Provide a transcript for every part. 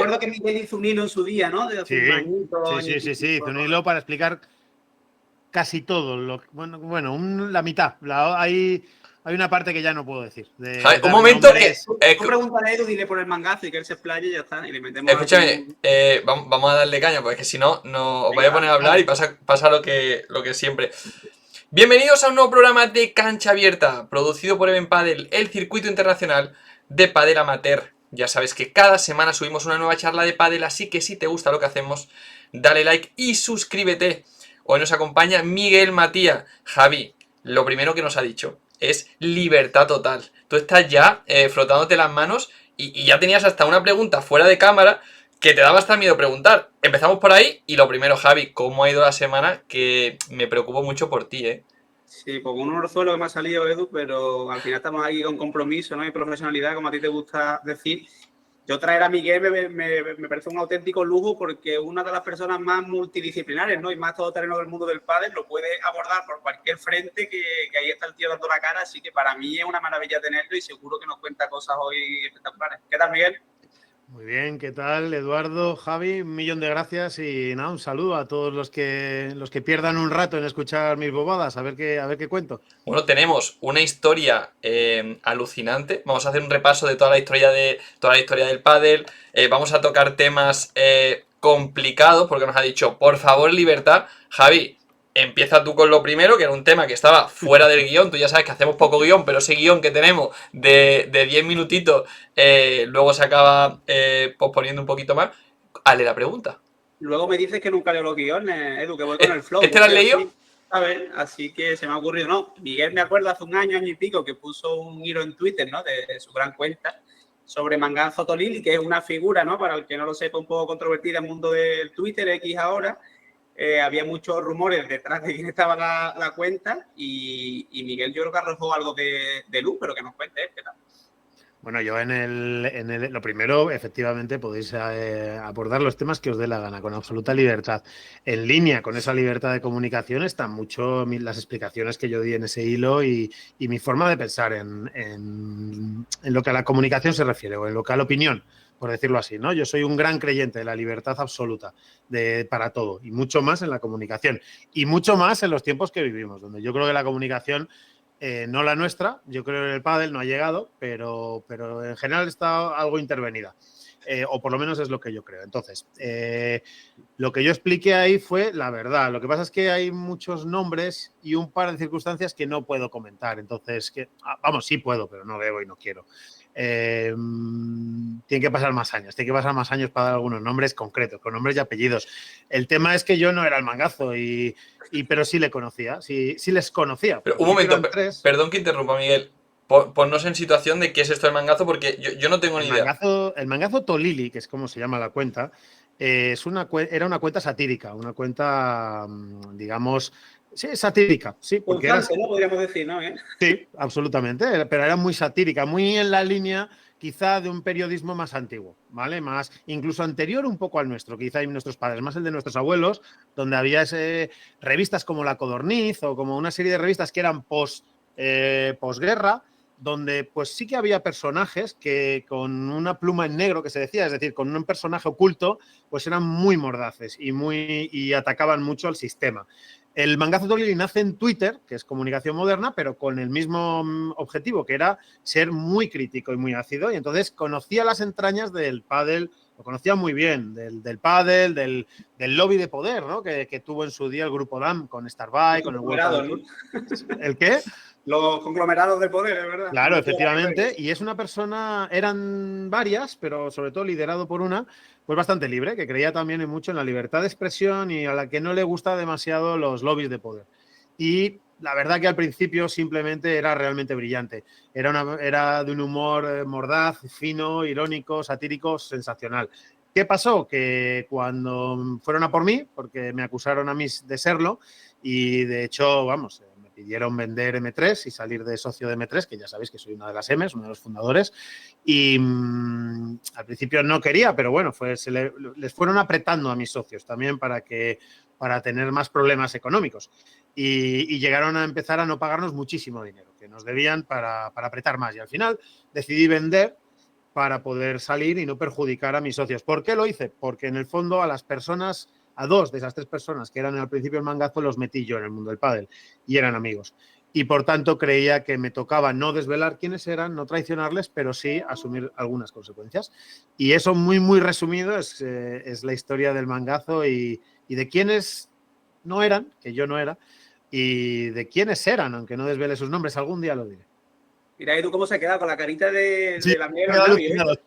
recuerdo que Miguel hizo un hilo en su día, ¿no? De hace un añito. Sí. Hizo un hilo para explicar casi todo. La mitad. Hay una parte que ya no puedo decir. Javi, un momento que... Tú pregúntale a Edu, dile por el mangazo y que él se explaye y ya está. Y le metemos. Escúchame, vamos a darle caña, porque si no, os vais a poner a hablar y pasa lo que siempre. Bienvenidos a un nuevo programa de Cancha Abierta, producido por Even Padel, el circuito internacional de pádel amateur. Ya sabes que cada semana subimos una nueva charla de pádel, así que si te gusta lo que hacemos, dale like y suscríbete. Hoy nos acompaña Miguel Matías. Javi, lo primero que nos ha dicho es libertad total. Tú estás ya frotándote las manos y ya tenías hasta una pregunta fuera de cámara que te daba hasta miedo preguntar. Empezamos por ahí y lo primero, Javi, ¿cómo ha ido la semana? Que me preocupo mucho por ti, ¿eh? Sí, pues un orzuelo que me ha salido, Edu, pero al final estamos aquí con compromiso, ¿no? Y profesionalidad, como a ti te gusta decir. Yo traer a Miguel me parece un auténtico lujo porque una de las personas más multidisciplinares, ¿no? Y más todoterreno del mundo del pádel lo puede abordar por cualquier frente que ahí está el tío dando la cara. Así que para mí es una maravilla tenerlo y seguro que nos cuenta cosas hoy espectaculares. ¿Qué tal, Miguel? Muy bien, ¿qué tal, Eduardo, Javi? Un millón de gracias y nada, un saludo a todos los que pierdan un rato en escuchar mis bobadas, a ver qué cuento. Bueno, tenemos una historia alucinante. Vamos a hacer un repaso de toda la historia del pádel. Vamos a tocar temas complicados porque nos ha dicho, por favor, libertad. Javi, empieza tú con lo primero, que era un tema que estaba fuera del guión. Tú ya sabes que hacemos poco guión, pero ese guión que tenemos de 10 minutitos luego se acaba posponiendo un poquito más. Hazle la pregunta. Luego me dices que nunca leo los guiones, Edu, que voy con el flow. ¿Este lo has leído? A ver, así que se me ha ocurrido, ¿no? Miguel me acuerdo hace un año y pico que puso un hilo en Twitter, ¿no? De su gran cuenta sobre Manganzo Tolili, que es una figura, ¿no? Para el que no lo sepa, un poco controvertida en el mundo del Twitter, X ahora. Había muchos rumores detrás de quién estaba la cuenta y Miguel yo creo que arrojó algo de luz, pero que nos cuente, ¿qué tal? Bueno, yo lo primero, efectivamente, podéis abordar los temas que os dé la gana, con absoluta libertad. En línea con esa libertad de comunicación están mucho las explicaciones que yo di en ese hilo y mi forma de pensar en lo que a la comunicación se refiere, o en lo que a la opinión, por decirlo así, ¿no? Yo soy un gran creyente de la libertad absoluta para todo, y mucho más en la comunicación, y mucho más en los tiempos que vivimos, donde yo creo que la comunicación... no la nuestra, yo creo que el pádel no ha llegado, pero en general está algo intervenida, o por lo menos es lo que yo creo. Entonces, lo que yo expliqué ahí fue la verdad. Lo que pasa es que hay muchos nombres y un par de circunstancias que no puedo comentar. Entonces, sí puedo, pero no debo y no quiero. Tienen que pasar más años. Tiene que pasar más años para dar algunos nombres concretos, con nombres y apellidos. El tema es que yo no era el mangazo, pero sí le conocía, sí les conocía. Pero un momento, perdón que interrumpa, Miguel. Ponnos en situación de qué es esto del mangazo, porque yo no tengo ni idea. El mangazo Tolili, que es como se llama la cuenta, era una cuenta satírica, una cuenta, digamos, sí, satírica, sí. Porque ¿no? Podríamos decir, ¿no? Sí, absolutamente, pero era muy satírica, muy en la línea quizá de un periodismo más antiguo, ¿vale? Más, incluso anterior un poco al nuestro, quizá en nuestros padres, más el de nuestros abuelos, donde había revistas como La Codorniz o como una serie de revistas que eran posguerra, donde pues sí que había personajes que con una pluma en negro, que se decía, es decir, con un personaje oculto, pues eran muy mordaces y atacaban mucho al sistema. El Mangazo Tolili nace en Twitter, que es comunicación moderna, pero con el mismo objetivo, que era ser muy crítico y muy ácido, y entonces conocía las entrañas del pádel, lo conocía muy bien, del pádel, del lobby de poder, ¿no? Que tuvo en su día el grupo DAM con Starbuy, con el World Padel Tour. ¿El qué? Los conglomerados de poder, es verdad. Claro, efectivamente. Y es una persona, eran varias, pero sobre todo liderado por una, pues bastante libre, que creía también mucho en la libertad de expresión y a la que no le gusta demasiado los lobbies de poder. Y la verdad que al principio simplemente era realmente brillante. Era de un humor mordaz, fino, irónico, satírico, sensacional. ¿Qué pasó? Que cuando fueron a por mí, porque me acusaron a mí de serlo, y de hecho, vamos, pidieron vender M3 y salir de socio de M3, que ya sabéis que soy una de las M's, uno de los fundadores, y al principio no quería, pero bueno, les fueron apretando a mis socios también para tener más problemas económicos y llegaron a empezar a no pagarnos muchísimo dinero, que nos debían para apretar más, y al final decidí vender para poder salir y no perjudicar a mis socios. ¿Por qué lo hice? Porque en el fondo a las personas, a 2 de esas 3 personas que eran al principio el mangazo, los metí yo en el mundo del pádel y eran amigos. Y por tanto creía que me tocaba no desvelar quiénes eran, no traicionarles, pero sí asumir algunas consecuencias. Y eso muy, muy resumido es la historia del mangazo y de quiénes no eran, que yo no era, y de quiénes eran, aunque no desvele sus nombres, algún día lo diré. Mira, Edu, cómo se ha quedado con la carita de Sí, la mía de los labios,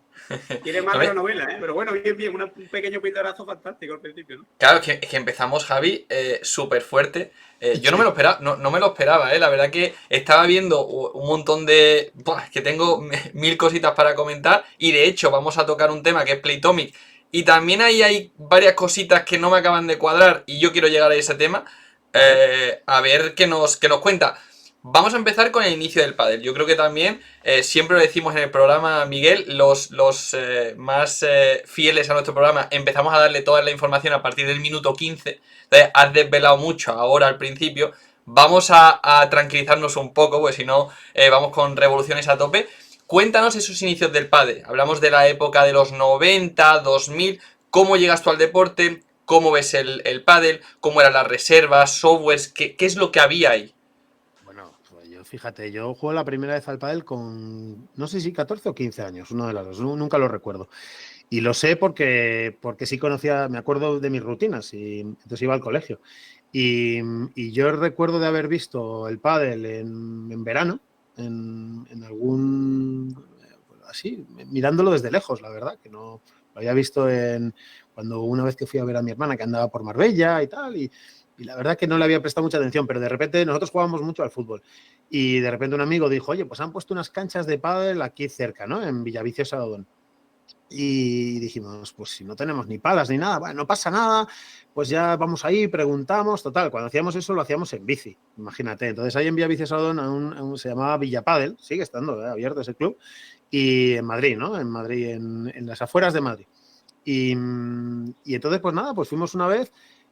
Tiene más de la novela, ¿eh? Pero bueno, bien, un pequeño pintarazo fantástico al principio, ¿no? Claro, es que empezamos, Javi, súper fuerte. Yo no me lo esperaba, no me lo esperaba, ¿eh? La verdad que estaba viendo un montón de... Buah, es que tengo 1000 cositas para comentar y de hecho vamos a tocar un tema que es Playtomic y también ahí hay varias cositas que no me acaban de cuadrar y yo quiero llegar a ese tema. A ver qué nos cuenta. Vamos a empezar con el inicio del pádel. Yo creo que también, siempre lo decimos en el programa, Miguel, los más fieles a nuestro programa empezamos a darle toda la información a partir del minuto 15. Entonces, has desvelado mucho ahora al principio. Vamos a tranquilizarnos un poco, porque si no, vamos con revoluciones a tope. Cuéntanos esos inicios del pádel. Hablamos de la época de los 90, 2000. ¿Cómo llegas tú al deporte? ¿Cómo ves el pádel? ¿Cómo eran las reservas, softwares? ¿Qué es lo que había ahí? Fíjate, yo jugué la primera vez al pádel con, no sé si 14 o 15 años, uno de las dos, nunca lo recuerdo. Y lo sé porque sí conocía, me acuerdo de mis rutinas y entonces iba al colegio. Y yo recuerdo de haber visto el pádel en verano, en algún, así, mirándolo desde lejos, la verdad, que no lo había visto cuando una vez que fui a ver a mi hermana que andaba por Marbella y tal, y la verdad que no le había prestado mucha atención, pero de repente nosotros jugábamos mucho al fútbol y de repente un amigo dijo, oye, pues han puesto unas canchas de pádel aquí cerca, ¿no? En Villaviciosa de Odón. Y dijimos, pues si no tenemos ni palas ni nada, bueno, no pasa nada, pues ya vamos ahí, preguntamos, total, cuando hacíamos eso lo hacíamos en bici, imagínate. Entonces ahí en Villaviciosa de Odón se llamaba Villapádel, sigue estando abierto ese club, y en Madrid, ¿no? En Madrid, en las afueras de Madrid. Y entonces, pues nada, pues fuimos una vez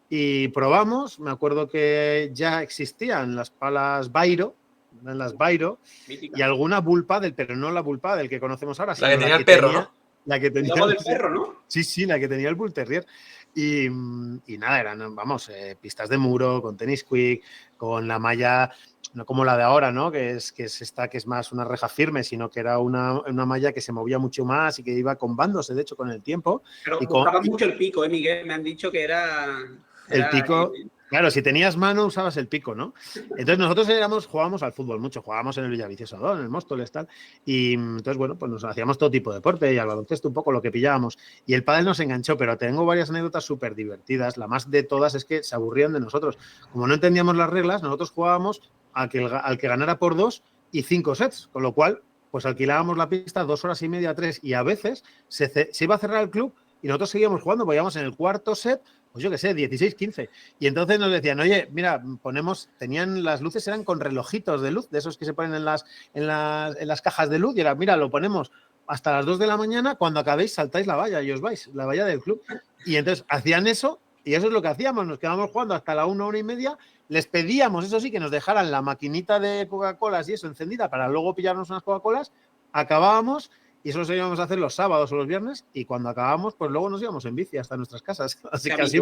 y probamos. Me acuerdo que ya existían las palas Bairo, las Bairo, y alguna bull paddle, pero no la bull paddle que conocemos ahora, sino la que tenía el perro, ¿no? La que tenía el perro, ¿no? Sí, la que tenía el Bull Terrier. Y nada, eran, vamos, pistas de muro, con tenis quick, con la malla, no como la de ahora, ¿no? Que es esta, que es más una reja firme, sino que era una malla que se movía mucho más y que iba combándose, de hecho, con el tiempo. Pero buscaban mucho el pico, Miguel. Me han dicho que era el pico. Claro, si tenías mano usabas el pico, ¿no? Entonces nosotros jugábamos al fútbol mucho, jugábamos en el Villaviciosa, en el Móstoles, tal, y entonces, bueno, pues nos hacíamos todo tipo de deporte y al baloncesto un poco lo que pillábamos. Y el pádel nos enganchó, pero tengo varias anécdotas súper divertidas. La más de todas es que se aburrían de nosotros. Como no entendíamos las reglas, nosotros jugábamos al que ganara por 2 y 5 sets, con lo cual, pues alquilábamos la pista 2 horas y media, 3, y a veces se iba a cerrar el club y nosotros seguíamos jugando, pues íbamos en el cuarto set, pues yo qué sé, 16, 15. Y entonces nos decían, oye, mira, tenían las luces, eran con relojitos de luz, de esos que se ponen en las cajas de luz, y era, mira, lo ponemos hasta las 2 de la mañana, cuando acabéis saltáis la valla y os vais, la valla del club. Y entonces hacían eso, y eso es lo que hacíamos, nos quedábamos jugando hasta la 1 y media, les pedíamos, eso sí, que nos dejaran la maquinita de Coca-Colas y eso encendida para luego pillarnos unas Coca-Colas, acabábamos. Y eso lo íbamos a hacer los sábados o los viernes, y cuando acabábamos, pues luego nos íbamos en bici hasta nuestras casas. Así que así...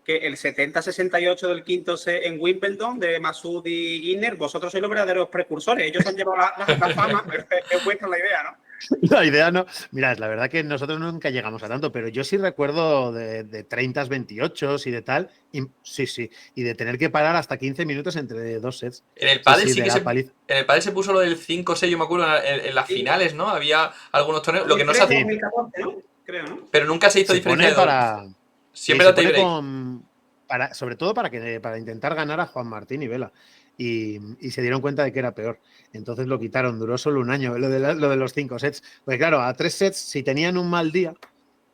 el 70-68 del quinto set en Wimbledon de Masud y Inner, vosotros sois los verdaderos precursores. Ellos han llevado la fama, es vuestra la idea, ¿no? La idea no. Mira, la verdad que nosotros nunca llegamos a tanto, pero yo sí recuerdo de 30, 28 y de tal. Y, sí. Y de tener que parar hasta 15 minutos entre 2 sets. En el pádel en el pádel se puso lo del 5-6, yo me acuerdo, en las finales, ¿no? Había algunos torneos. Lo que no se hace. 2014, ¿no? Creo, ¿no? Pero nunca se hizo diferenciador. Siempre lo tiebreak. Sobre todo para intentar ganar a Juan Martín y Vela. Y se dieron cuenta de que era peor. Entonces lo quitaron, duró solo un año, lo de los 5 sets. Pues claro, a 3 sets, si tenían un mal día,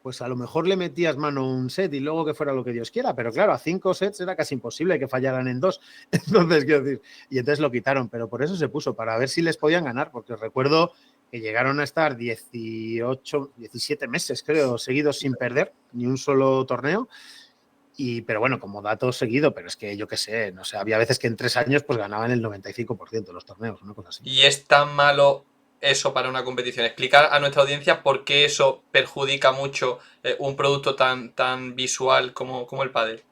pues a lo mejor le metías mano un set y luego que fuera lo que Dios quiera. Pero claro, a 5 sets era casi imposible que fallaran en 2. Entonces, quiero decir, y entonces lo quitaron. Pero por eso se puso, para ver si les podían ganar. Porque recuerdo que llegaron a estar 18, 17 meses, creo, seguidos sin perder ni un solo torneo. Pero bueno, como dato seguido, pero es que yo qué sé, no sé, había veces que en 3 años pues ganaban el 95% de los torneos, una cosa así. ¿Y es tan malo eso para una competición. Explicar a nuestra audiencia por qué eso perjudica mucho un producto tan visual como el pádel.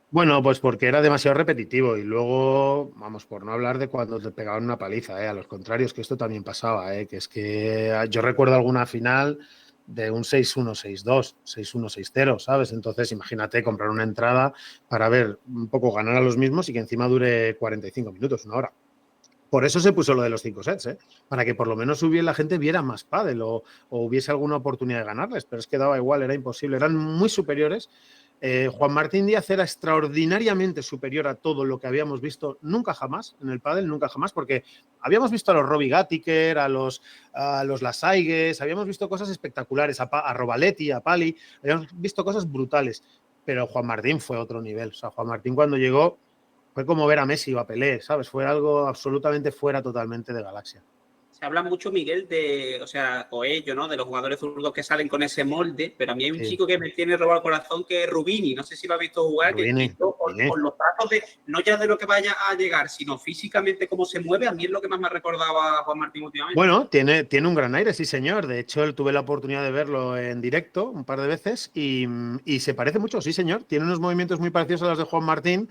Bueno, pues porque era demasiado repetitivo y luego, vamos, por no hablar de cuando te pegaban una paliza, a los contrarios, que esto también pasaba, que es que yo recuerdo alguna final de un 6-1, 6-2, 6-1, 6-0, ¿sabes? Entonces, imagínate comprar una entrada para ver un poco ganar a los mismos y que encima dure 45 minutos, una hora. Por eso se puso lo de los 5 sets, para que por lo menos la gente viera más pádel o hubiese alguna oportunidad de ganarles, pero es que daba igual, era imposible, eran muy superiores. Juan Martín Díaz era extraordinariamente superior a todo lo que habíamos visto nunca jamás en el pádel, nunca jamás, porque habíamos visto a los Robbie Gattiker, a los Lasaigues, habíamos visto cosas espectaculares, a Robaletti, a Pali, habíamos visto cosas brutales, pero Juan Martín fue otro nivel. O sea, Juan Martín cuando llegó fue como ver a Messi o a Pelé, ¿sabes? Fue algo absolutamente fuera totalmente de galaxia. Se habla mucho, Miguel, o ello, ¿no? De los jugadores zurdos que salen con ese molde, pero a mí hay un chico que me tiene robado el corazón, que es Rubini. No sé si lo ha visto jugar, Rubini, que con los trazos no ya de lo que vaya a llegar, sino físicamente cómo se mueve, a mí es lo que más me ha recordado a Juan Martín últimamente. Bueno, tiene un gran aire, sí señor. De hecho, tuve la oportunidad de verlo en directo un par de veces y se parece mucho, sí señor. Tiene unos movimientos muy parecidos a los de Juan Martín,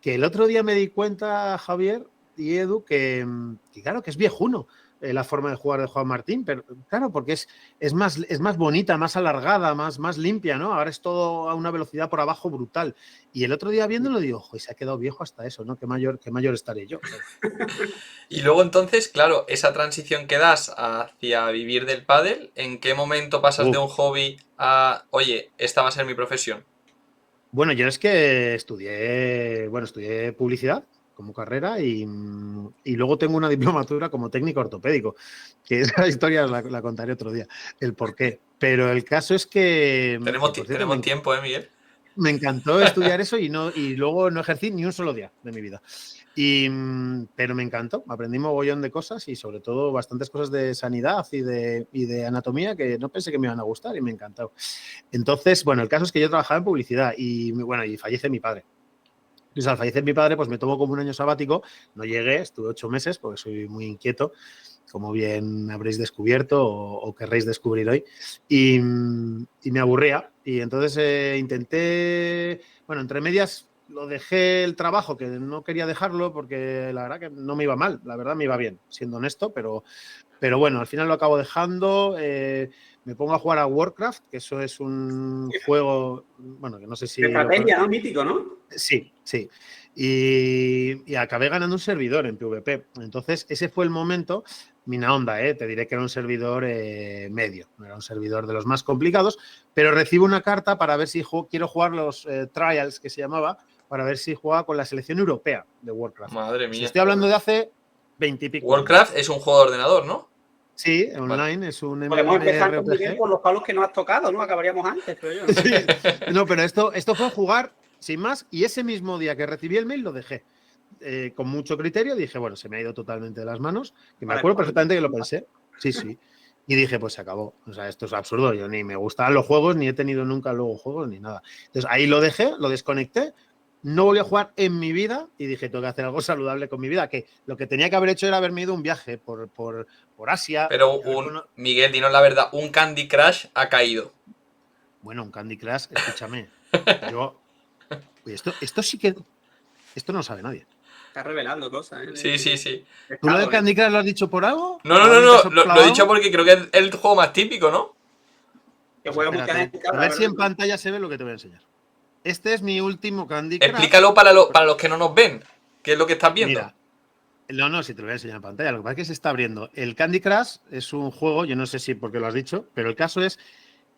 que el otro día me di cuenta, Javier y Edu, que claro, que es viejuno la forma de jugar de Juan Martín, pero claro, porque es más bonita, más alargada, más limpia, ¿no? Ahora es todo a una velocidad por abajo brutal. Y el otro día viéndolo digo, ojo, se ha quedado viejo hasta eso, ¿no? Qué mayor estaré yo. Y luego entonces, claro, esa transición que das hacia vivir del pádel, ¿en qué momento pasas de un hobby a, oye, esta va a ser mi profesión? Bueno, yo es que estudié publicidad como carrera y luego tengo una diplomatura como técnico ortopédico, que esa historia la contaré otro día, el por qué. Pero el caso es que… Tenemos tiempo, Miguel? Me encantó estudiar eso y luego no ejercí ni un solo día de mi vida. Pero me encantó, aprendí mogollón de cosas y sobre todo bastantes cosas de sanidad y de anatomía que no pensé que me iban a gustar y me encantó. Entonces, bueno, el caso es que yo trabajaba en publicidad y fallece mi padre. Entonces, al fallecer mi padre, pues me tomo como un año sabático, no llegué, estuve 8 meses porque soy muy inquieto, como bien habréis descubierto o querréis descubrir hoy, y me aburría. Y entonces intenté, bueno, entre medias lo dejé el trabajo, que no quería dejarlo porque la verdad que no me iba mal, la verdad me iba bien, siendo honesto, pero bueno, al final lo acabo dejando. Me pongo a jugar a Warcraft, que eso es un juego, bueno, que no sé si… De estrategia, ¿no? Mítico, ¿no? Sí. Y acabé ganando un servidor en PvP. Entonces, ese fue el momento, mina onda, te diré que era un servidor medio, no era un servidor de los más complicados, pero recibo una carta para ver si quiero jugar los trials, que se llamaba, para ver si jugaba con la selección europea de Warcraft. Madre mía. Si estoy hablando de hace 20 y pico. Warcraft es un juego de ordenador, ¿no? Sí, online, vale. Es un Podemos empezar con Miguel por los palos que nos has tocado, ¿no? Acabaríamos antes, pero yo. Sí. No, pero esto fue jugar sin más y ese mismo día que recibí el mail lo dejé. Con mucho criterio dije, bueno, se me ha ido totalmente de las manos, que me acuerdo perfectamente que lo pensé. Sí. Y dije, pues se acabó. O sea, esto es absurdo. Yo ni me gustaban los juegos, ni he tenido nunca luego juegos, ni nada. Entonces ahí lo dejé, lo desconecté. No volví a jugar en mi vida y dije, tengo que hacer algo saludable con mi vida, que lo que tenía que haber hecho era haberme ido un viaje por Asia. Pero Miguel, dinos la verdad, un Candy Crush ha caído. Bueno, un Candy Crush, escúchame. Esto sí que… Esto no lo sabe nadie. Está revelando cosas, ¿eh? Sí. ¿Tú lo de Candy Crush lo has dicho por algo? No. Lo he dicho porque creo que es el juego más típico, ¿no? Que juega mucha gente. A ver si en pantalla se ve lo que te voy a enseñar. Este es mi último Candy Crush. Explícalo para los que no nos ven. ¿Qué es lo que estás viendo? Mira, no, si te lo voy a enseñar en pantalla. Lo que pasa es que se está abriendo. El Candy Crush es un juego, yo no sé si porque lo has dicho, pero el caso es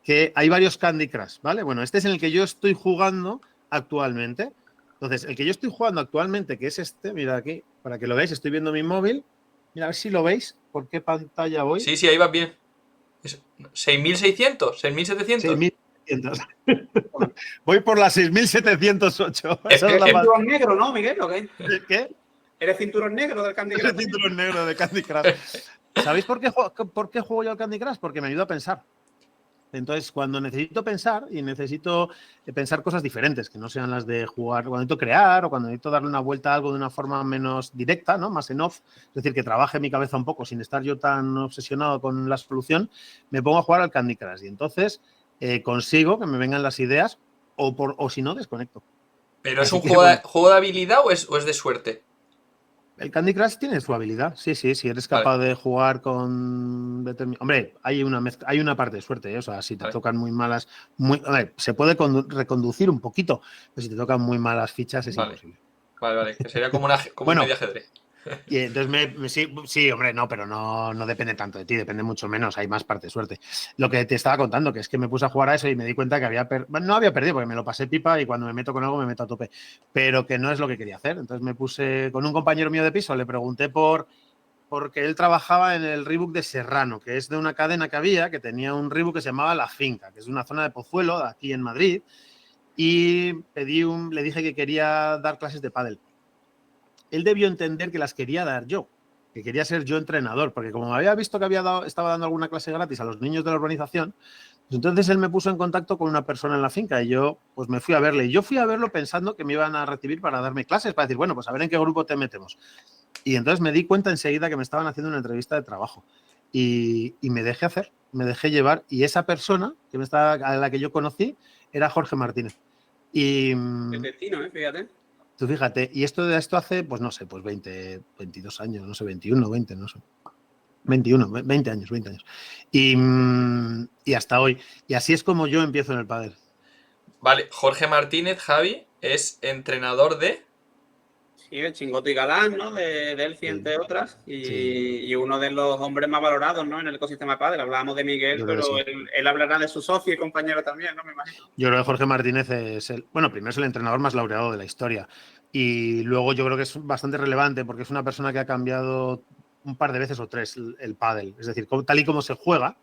que hay varios Candy Crush, ¿vale? Bueno, este es en el que yo estoy jugando actualmente. Entonces, el que yo estoy jugando actualmente, que es este, mira aquí, para que lo veáis, estoy viendo mi móvil. Mira, a ver si lo veis. ¿Por qué pantalla voy? Sí, ahí vas bien. 6.600, 6.700. 6.700. Voy por las 6.708. ¿Eres cinturón negro, no, Miguel? ¿Qué? ¿Eres cinturón negro del Candy Crush? Eres cinturón negro de Candy Crush. ¿Sabéis por qué juego yo al Candy Crush? Porque me ayuda a pensar. Entonces, cuando necesito pensar y necesito pensar cosas diferentes, que no sean las de jugar, cuando necesito crear o cuando necesito darle una vuelta a algo de una forma menos directa, ¿no? Más en off, es decir, que trabaje mi cabeza un poco sin estar yo tan obsesionado con la solución, me pongo a jugar al Candy Crush y entonces consigo que me vengan las ideas o si no, desconecto. ¿Pero es Así un que, juego de habilidad o es de suerte? El Candy Crush tiene su habilidad, sí, si eres Vale. capaz de jugar con... Hombre, hay una parte de suerte, ¿eh? O sea, si te Vale. tocan muy malas... A ver, se puede reconducir un poquito, pero si te tocan muy malas fichas es Vale. imposible. Vale, que sería como un Bueno, medio ajedrez. y entonces sí, hombre, no, pero no depende tanto de ti, depende mucho menos, hay más parte de suerte. Lo que te estaba contando, que es que me puse a jugar a eso y me di cuenta que no había perdido, porque me lo pasé pipa y cuando me meto con algo me meto a tope, pero que no es lo que quería hacer. Entonces me puse con un compañero mío de piso, le pregunté porque él trabajaba en el Reebok de Serrano, que es de una cadena que había, que tenía un Reebok que se llamaba La Finca, que es una zona de Pozuelo, aquí en Madrid, y le dije que quería dar clases de pádel. Él debió entender que las quería dar yo, que quería ser yo entrenador, porque como había visto que estaba dando alguna clase gratis a los niños de la urbanización, pues entonces él me puso en contacto con una persona en la finca y yo pues me fui a verle. Y yo fui a verlo pensando que me iban a recibir para darme clases, para decir, bueno, pues a ver en qué grupo te metemos. Y entonces me di cuenta enseguida que me estaban haciendo una entrevista de trabajo y me dejé hacer, me dejé llevar. Y esa persona a la que yo conocí era Jorge Martínez. Y El destino, fíjate. tú fíjate, y esto hace, pues no sé, pues 20, 22 años, no sé, 21, 20, no sé. 21, 20 años, 20 años. Y hasta hoy. Y así es como yo empiezo en el pádel. Vale, Jorge Martínez, Javi, es entrenador de... Sí, el Chingoto y Galán, ¿no? De Delphi, entre otras. Sí. Y uno de los hombres más valorados, ¿no? En el ecosistema pádel. Hablábamos de Miguel, Yo creo que pero sí. él hablará de su socio y compañero también, ¿no? Me imagino. Yo creo que Jorge Martínez primero es el entrenador más laureado de la historia. Y luego yo creo que es bastante relevante porque es una persona que ha cambiado un par de veces o tres el pádel. Es decir, tal y como se juega,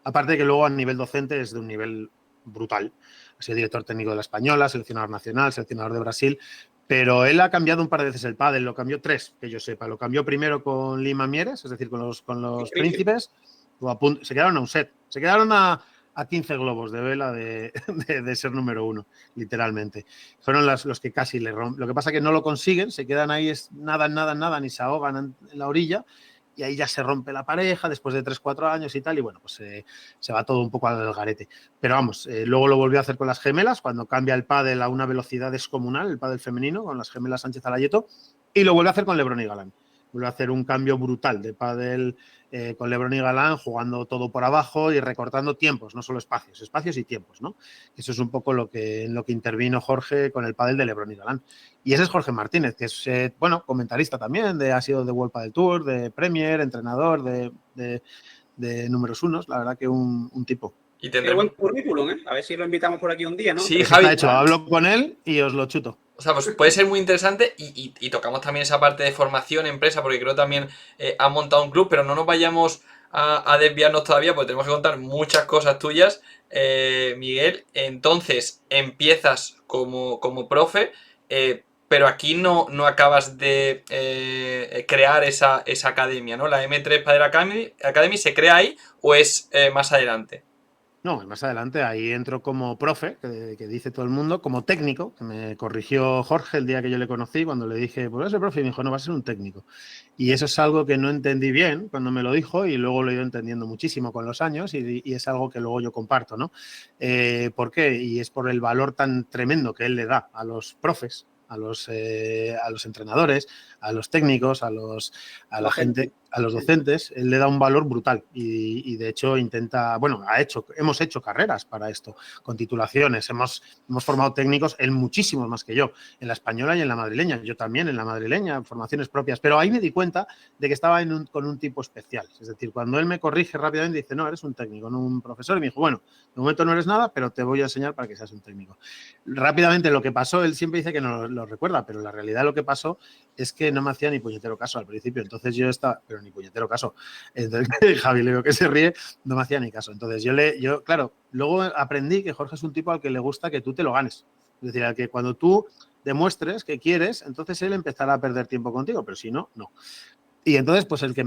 aparte de que luego a nivel docente es de un nivel brutal. Ha sido director técnico de la Española, seleccionador nacional, seleccionador de Brasil. Pero él ha cambiado un par de veces el pádel, lo cambió tres, que yo sepa. Lo cambió primero con Lima Mieres, es decir, con los príncipes. Se quedaron a un set. Se quedaron a 15 globos de vela de ser número uno, literalmente. Fueron los que casi le rompen. Lo que pasa es que no lo consiguen, se quedan ahí, nada, ni se ahogan en la orilla. Y ahí ya se rompe la pareja después de 3-4 años y tal, y bueno, pues se va todo un poco al garete. Pero vamos, luego lo volvió a hacer con las gemelas, cuando cambia el pádel a una velocidad descomunal, el pádel femenino, con las gemelas Sánchez Alayeto, y lo vuelve a hacer con Lebron y Galán. Vuelve a hacer un cambio brutal de pádel con Lebron y Galán, jugando todo por abajo y recortando tiempos, no solo espacios y tiempos, ¿no? Eso es un poco en lo que intervino Jorge con el pádel de Lebron y Galán. Y ese es Jorge Martínez, que es, comentarista también, ha sido de World Padel Tour, de Premier, entrenador de números unos, la verdad que un tipo. Y Qué buen currículum, ¿eh? A ver si lo invitamos por aquí un día, ¿no? Sí, Eso Javi. está hecho, hablo con él y os lo chuto. O sea, pues puede ser muy interesante y tocamos también esa parte de formación, empresa, porque creo también han montado un club, pero no nos vayamos a desviarnos todavía, porque tenemos que contar muchas cosas tuyas, Miguel. Entonces, empiezas como profe, pero aquí no acabas de crear esa academia, ¿no? La M3 Padel Academy se crea ahí o es más adelante. No, más adelante ahí entro como profe, que dice todo el mundo, como técnico, que me corrigió Jorge el día que yo le conocí, cuando le dije, pues ese profe, y me dijo, no, va a ser un técnico. Y eso es algo que no entendí bien cuando me lo dijo y luego lo he ido entendiendo muchísimo con los años y es algo que luego yo comparto, ¿no? ¿Por qué? Y es por el valor tan tremendo que él le da a los profes, a los entrenadores, a los técnicos, a la gente, a los docentes, él le da un valor brutal y de hecho hemos hecho carreras para esto, con titulaciones, hemos formado técnicos, él muchísimos más que yo, en la española y en la madrileña, yo también en la madrileña, formaciones propias, pero ahí me di cuenta de que estaba con un tipo especial, es decir, cuando él me corrige rápidamente, dice, no, eres un técnico, no un profesor, y me dijo, bueno, de momento no eres nada, pero te voy a enseñar para que seas un técnico. Rápidamente lo que pasó, él siempre dice que no lo recuerda, pero la realidad lo que pasó es que no me hacía ni puñetero caso al principio. Entonces yo estaba, pero ni puñetero caso. Entonces Javi le veo que se ríe, no me hacía ni caso. Entonces yo, claro, luego aprendí que Jorge es un tipo al que le gusta que tú te lo ganes. Es decir, al que cuando tú demuestres que quieres, entonces él empezará a perder tiempo contigo, pero si no, no. Y entonces, pues el que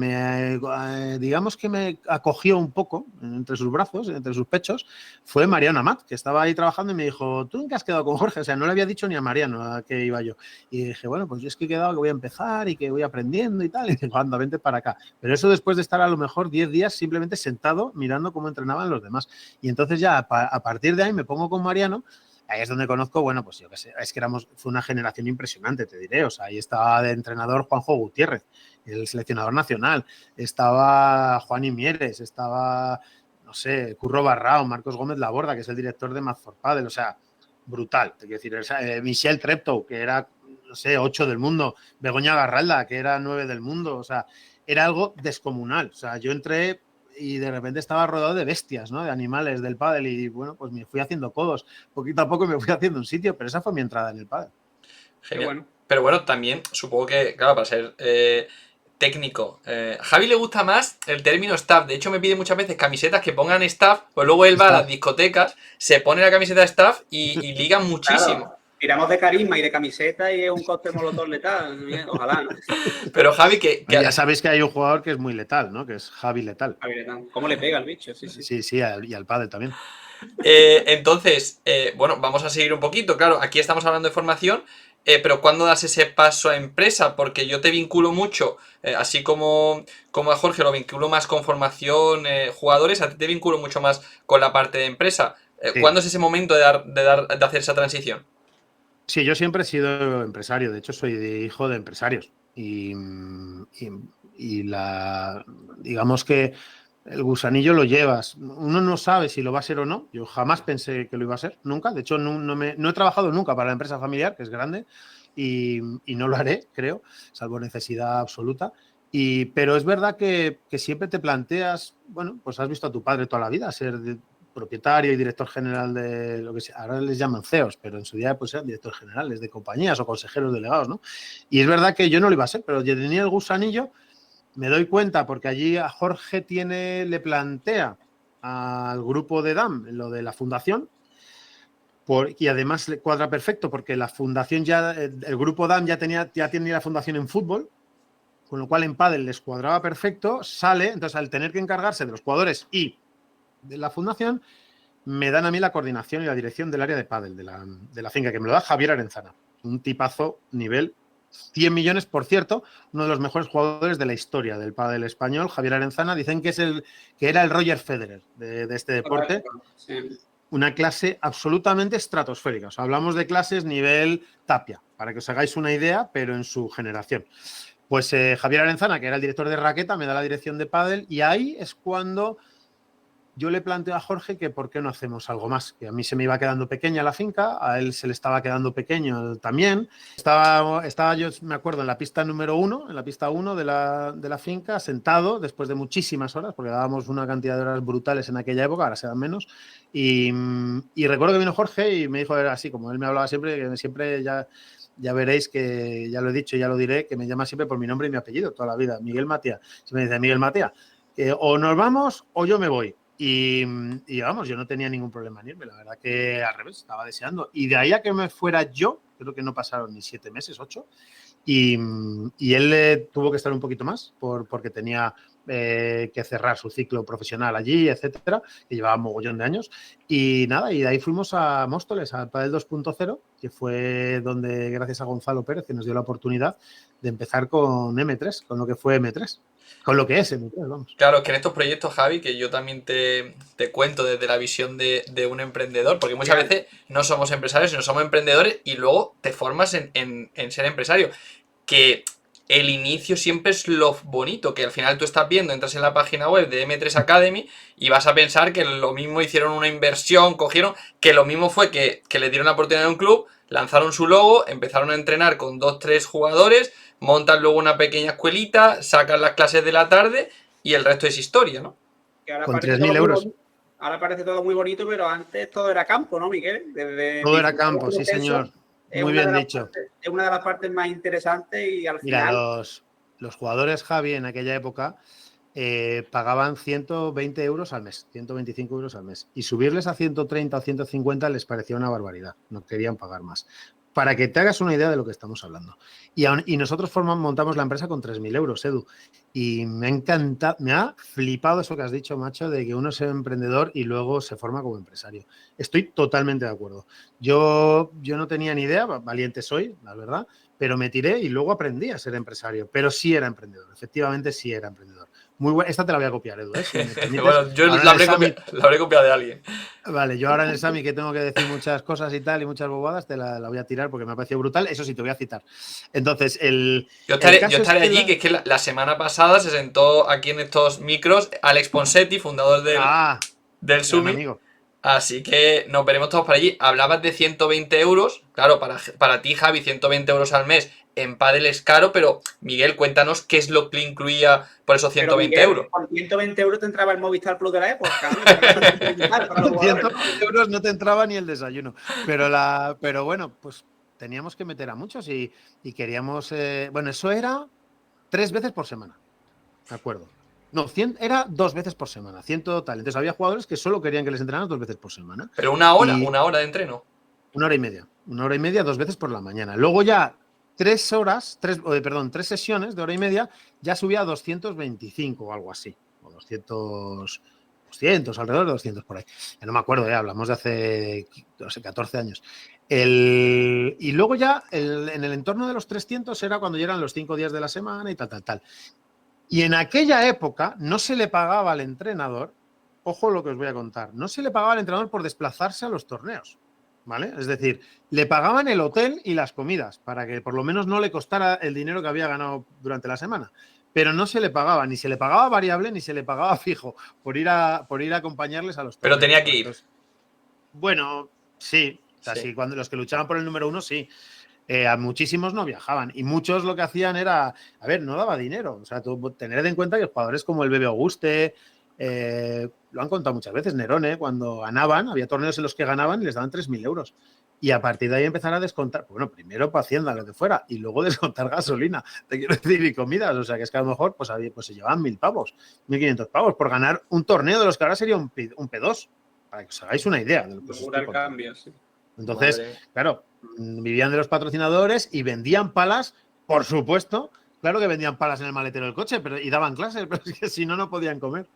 digamos que me acogió un poco entre sus brazos, entre sus pechos, fue Mariano Amat, que estaba ahí trabajando y me dijo, ¿tú en qué has quedado con Jorge? O sea, no le había dicho ni a Mariano a qué iba yo. Y dije, bueno, pues yo es que he quedado que voy a empezar y que voy aprendiendo y tal. Y digo, anda, vente para acá. Pero eso después de estar a lo mejor 10 días simplemente sentado mirando cómo entrenaban los demás. Y entonces ya a partir de ahí me pongo con Mariano. Ahí es donde conozco, bueno, pues yo qué sé, es que fue una generación impresionante, te diré. O sea, ahí estaba de entrenador Juanjo Gutiérrez, el seleccionador nacional, estaba Juan Mieres, estaba, no sé, Curro Barrao, Marcos Gómez Laborda, que es el director de Math for Padel, o sea, brutal. Te quiero decir, Michel Treptow, que era, no sé, 8 del mundo, Begoña Garralda, que era 9 del mundo, o sea, era algo descomunal. O sea, yo entré y de repente estaba rodeado de bestias, ¿no? De animales del pádel y bueno, pues me fui haciendo codos. Poquito a poco me fui haciendo un sitio, pero esa fue mi entrada en el pádel. Genial. Bueno. Pero bueno, también supongo que, claro, para ser técnico, a Javi le gusta más el término staff. De hecho, me pide muchas veces camisetas que pongan staff, pues luego él va a las discotecas, se pone la camiseta de staff y ligan muchísimo. Claro, tiramos de carisma y de camiseta y es un cóctel molotov letal. Ojalá, ¿no? Pero Javi, Ya sabéis que hay un jugador que es muy letal, ¿no? Que es Javi Letal. ¿Cómo le pega al bicho? Sí, sí. Sí, y al pádel también. Entonces, bueno, vamos a seguir un poquito. Claro, aquí estamos hablando de formación, pero ¿cuándo das ese paso a empresa? Porque yo te vinculo mucho, así como a Jorge lo vinculo más con formación, jugadores, a ti te vinculo mucho más con la parte de empresa. Sí. ¿Cuándo es ese momento de hacer esa transición? Sí, yo siempre he sido empresario. De hecho, soy hijo de empresarios. Digamos que el gusanillo lo llevas. Uno no sabe si lo va a ser o no. Yo jamás pensé que lo iba a ser, nunca. De hecho, no he trabajado nunca para la empresa familiar, que es grande, y no lo haré, creo, salvo necesidad absoluta. Pero es verdad que siempre te planteas, bueno, pues has visto a tu padre toda la vida ser propietario y director general de lo que sea. Ahora les llaman CEOs, pero en su día pues eran directores generales de compañías o consejeros delegados, ¿no? Y es verdad que yo no lo iba a ser, pero yo tenía el gusanillo. Me doy cuenta porque allí a Jorge le plantea al grupo de DAM lo de la fundación y además le cuadra perfecto porque la fundación el grupo DAM ya tenía la fundación en fútbol, con lo cual en pádel les cuadraba perfecto, sale, entonces al tener que encargarse de los jugadores y de la fundación, me dan a mí la coordinación y la dirección del área de pádel de la finca, que me lo da Javier Arenzana, un tipazo nivel 100 millones, por cierto, uno de los mejores jugadores de la historia del pádel español, Javier Arenzana. Dicen que era el Roger Federer de este deporte. Sí. Una clase absolutamente estratosférica. O sea, hablamos de clases nivel Tapia, para que os hagáis una idea, pero en su generación. Pues Javier Arenzana, que era el director de raqueta, me da la dirección de pádel y ahí es cuando yo le planteo a Jorge que por qué no hacemos algo más, que a mí se me iba quedando pequeña la finca, a él se le estaba quedando pequeño también. Estaba yo, me acuerdo, en la pista número 1, en la pista 1 de la finca, sentado después de muchísimas horas, porque dábamos una cantidad de horas brutales en aquella época, ahora se dan menos. Y recuerdo que vino Jorge y me dijo, así como él me hablaba siempre, que siempre ya veréis que, ya lo he dicho, ya lo diré, que me llama siempre por mi nombre y mi apellido toda la vida, Miguel Matías. Se me dice, Miguel Matías, o nos vamos o yo me voy. Y vamos, yo no tenía ningún problema en irme, la verdad que al revés, estaba deseando. Y de ahí a que me fuera yo, creo que no pasaron ni 7 meses, 8, y él tuvo que estar un poquito más porque tenía que cerrar su ciclo profesional allí, etcétera, que llevaba un mogollón de años. Y nada, y de ahí fuimos a Móstoles, al Padel 2.0, que fue donde, gracias a Gonzalo Pérez, que nos dio la oportunidad de empezar con M3, con lo que fue M3. Con lo que es M3, vamos. Claro, que en estos proyectos, Javi, que yo también te cuento desde la visión de un emprendedor, porque muchas veces no somos empresarios, sino somos emprendedores y luego te formas en ser empresario. Que el inicio siempre es lo bonito, que al final tú estás viendo, entras en la página web de M3 Academy y vas a pensar que lo mismo hicieron una inversión, cogieron, que lo mismo fue que le dieron la oportunidad a un club, lanzaron su logo, empezaron a entrenar con 2-3 jugadores, montan luego una pequeña escuelita, sacan las clases de la tarde y el resto es historia, ¿no? Con 3.000 euros. Ahora parece todo muy bonito, pero antes todo era campo, ¿no, Miguel? Todo era campo, sí, señor. Muy bien dicho. Es una de las partes más interesantes y al final... Mira, los jugadores, Javi, en aquella época pagaban 120 euros al mes, 125 euros al mes. Y subirles a 130 o 150 les parecía una barbaridad. No querían pagar más. para que te hagas una idea de lo que estamos hablando. Y nosotros montamos la empresa con 3.000 euros, Edu. Y me ha encantado, me ha flipado eso que has dicho, macho, de que uno sea emprendedor y luego se forma como empresario. Estoy totalmente de acuerdo. Yo no tenía ni idea, valiente soy, la verdad, pero me tiré y luego aprendí a ser empresario. Pero sí era emprendedor, efectivamente sí era emprendedor. Muy buena. Esta te la voy a copiar, Edu, si me permites. Bueno, yo la habré copiado de alguien. Vale, yo ahora en el Sami que tengo que decir muchas cosas y tal y muchas bobadas, te la voy a tirar porque me ha parecido brutal. Eso sí, te voy a citar. Entonces, yo estaré allí, que es que la semana pasada se sentó aquí en estos micros Alex Ponseti, fundador del Sumi. Así que nos veremos todos por allí. Hablabas de 120 euros. Claro, para ti, Javi, 120 euros al mes en pádel es caro, pero Miguel, cuéntanos qué es lo que incluía por esos 120 euros. Por 120 euros te entraba el Movistar Plus de la época. Con 120 euros no te entraba ni el desayuno. Pero bueno, pues teníamos que meter a muchos y queríamos... bueno, eso era 3 veces por semana. ¿De acuerdo? No, 100 era 2 veces por semana, 100 total. Entonces había jugadores que solo querían que les entrenaran 2 veces por semana. Pero una hora de entreno. 1 hora y media. 1 hora y media, 2 veces por la mañana. Luego ya 3 sesiones de hora y media, ya subía a 225 o algo así. O 200, alrededor de 200 por ahí. Ya no me acuerdo, hablamos de hace 14 años. Y luego ya en el entorno de los 300 era cuando ya eran los 5 días de la semana y tal. Y en aquella época no se le pagaba al entrenador, ojo lo que os voy a contar, no se le pagaba al entrenador por desplazarse a los torneos, ¿vale? Es decir, le pagaban el hotel y las comidas para que por lo menos no le costara el dinero que había ganado durante la semana. Pero no se le pagaba, ni se le pagaba variable, ni se le pagaba fijo por ir a acompañarles a los torneos. Pero tenía que ir. Bueno, sí. O sea, sí, cuando los que luchaban por el número 1, sí. A muchísimos no viajaban y muchos lo que hacían era, no daba dinero. O sea, tener en cuenta que jugadores como el Bebe Auguste, lo han contado muchas veces, Nerone, cuando ganaban, había torneos en los que ganaban y les daban 3.000 euros. Y a partir de ahí empezar a descontar, bueno, primero para Hacienda, lo que fuera, y luego descontar gasolina, te quiero decir, y comidas. O sea, que es que a lo mejor pues se llevaban 1.000 pavos, 1.500 pavos por ganar un torneo de los que ahora sería un P2, para que os hagáis una idea de lo que os estoy contando. Cambio, sí. Entonces, claro, vivían de los patrocinadores y vendían palas, por supuesto. Claro que vendían palas en el maletero del coche y daban clases, pero es que si no, no podían comer.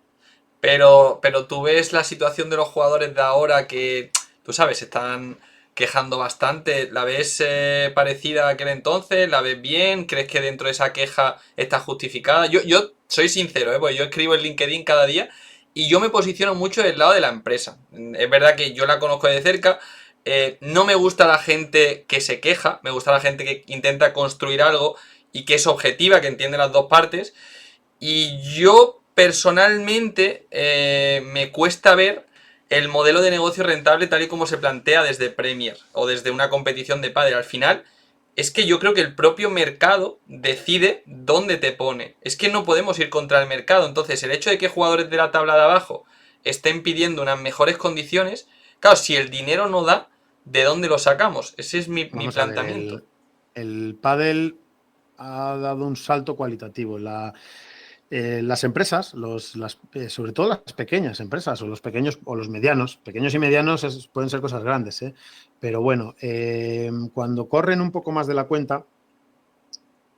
Pero tú ves la situación de los jugadores de ahora que, tú sabes, se están quejando bastante. ¿La ves parecida a aquel entonces? ¿La ves bien? ¿Crees que dentro de esa queja está justificada? Yo soy sincero, porque yo escribo en LinkedIn cada día y yo me posiciono mucho del lado de la empresa. Es verdad que yo la conozco de cerca. No me gusta la gente que se queja, me gusta la gente que intenta construir algo y que es objetiva, que entiende las dos partes. Y yo personalmente me cuesta ver el modelo de negocio rentable tal y como se plantea desde Premier o desde una competición de pádel. Al final es que yo creo que el propio mercado decide dónde te pone. Es que no podemos ir contra el mercado. Entonces el hecho de que jugadores de la tabla de abajo estén pidiendo unas mejores condiciones, claro, si el dinero no da, ¿de dónde lo sacamos? Ese es mi planteamiento. El pádel ha dado un salto cualitativo. Las empresas, sobre todo las pequeñas empresas o los pequeños o los medianos, pequeños y medianos pueden ser cosas grandes, pero bueno, cuando corren un poco más de la cuenta,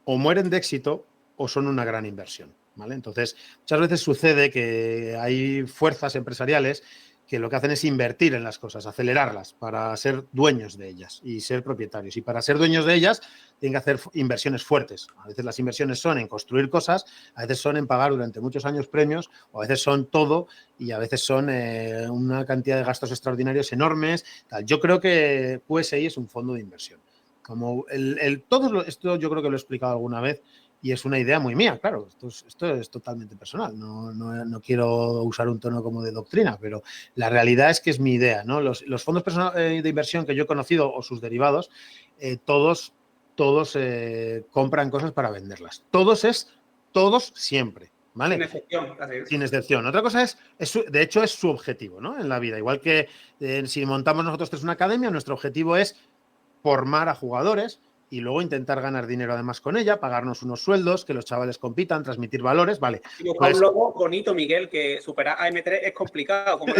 o mueren de éxito o son una gran inversión, ¿vale? Entonces, muchas veces sucede que hay fuerzas empresariales que lo que hacen es invertir en las cosas, acelerarlas para ser dueños de ellas y ser propietarios. Y para ser dueños de ellas tienen que hacer inversiones fuertes. A veces las inversiones son en construir cosas, a veces son en pagar durante muchos años premios, o a veces son todo y a veces son una cantidad de gastos extraordinarios enormes. Tal. Yo creo que QSI es un fondo de inversión. Como todo esto yo creo que lo he explicado alguna vez. Y es una idea muy mía, claro, esto es totalmente personal, no quiero usar un tono como de doctrina, pero la realidad es que es mi idea, ¿no? Los fondos de inversión que yo he conocido o sus derivados, todos compran cosas para venderlas. Todos siempre, ¿vale? Sin excepción. Sin excepción. Otra cosa de hecho es su objetivo, ¿no? En la vida, igual que si montamos nosotros una academia, nuestro objetivo es formar a jugadores y luego intentar ganar dinero además con ella, pagarnos unos sueldos, que los chavales compitan, transmitir valores, vale. Y buscar un logo bonito, Miguel, que superar a M3 es complicado. Como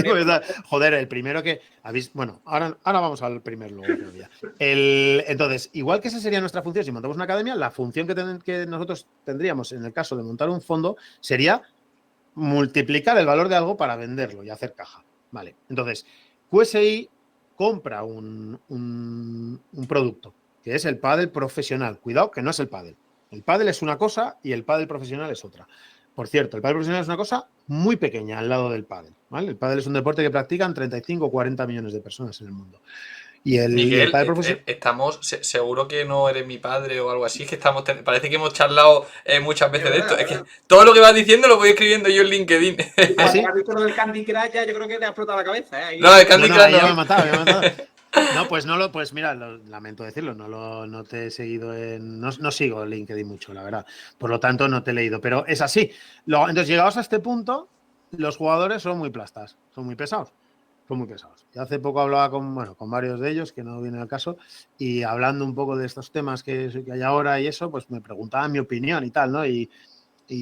joder, el primero que habéis... Bueno, ahora vamos al primer logo que había. Entonces, igual que esa sería nuestra función, si montamos una academia, la función que nosotros tendríamos en el caso de montar un fondo sería multiplicar el valor de algo para venderlo y hacer caja. Vale, entonces, QSI compra un producto, que es el pádel profesional. Cuidado, que no es el pádel. El pádel es una cosa y el pádel profesional es otra. Por cierto, el pádel profesional es una cosa muy pequeña al lado del pádel, ¿vale? El pádel es un deporte que practican 35 o 40 millones de personas en el mundo. Y Miguel, el pádel profesional... estamos, seguro que no eres mi padre o algo así, es que parece que hemos charlado muchas veces de esto. Es que todo lo que vas diciendo lo voy escribiendo yo en LinkedIn. ¿Ah, sí? Has visto lo del Candy Crush, ya yo creo que te ha explotado la cabeza, ¿eh? No, el Candy Crush no. Ya me ha matado. No, pues mira, lamento decirlo, no te he seguido no sigo LinkedIn mucho, la verdad. Por lo tanto, no te he leído, pero es así. Entonces, llegados a este punto, los jugadores son muy plastas, son muy pesados. Y hace poco hablaba con varios de ellos, que no viene al caso, y hablando un poco de estos temas que hay ahora y eso, pues me preguntaban mi opinión y tal, ¿no? Y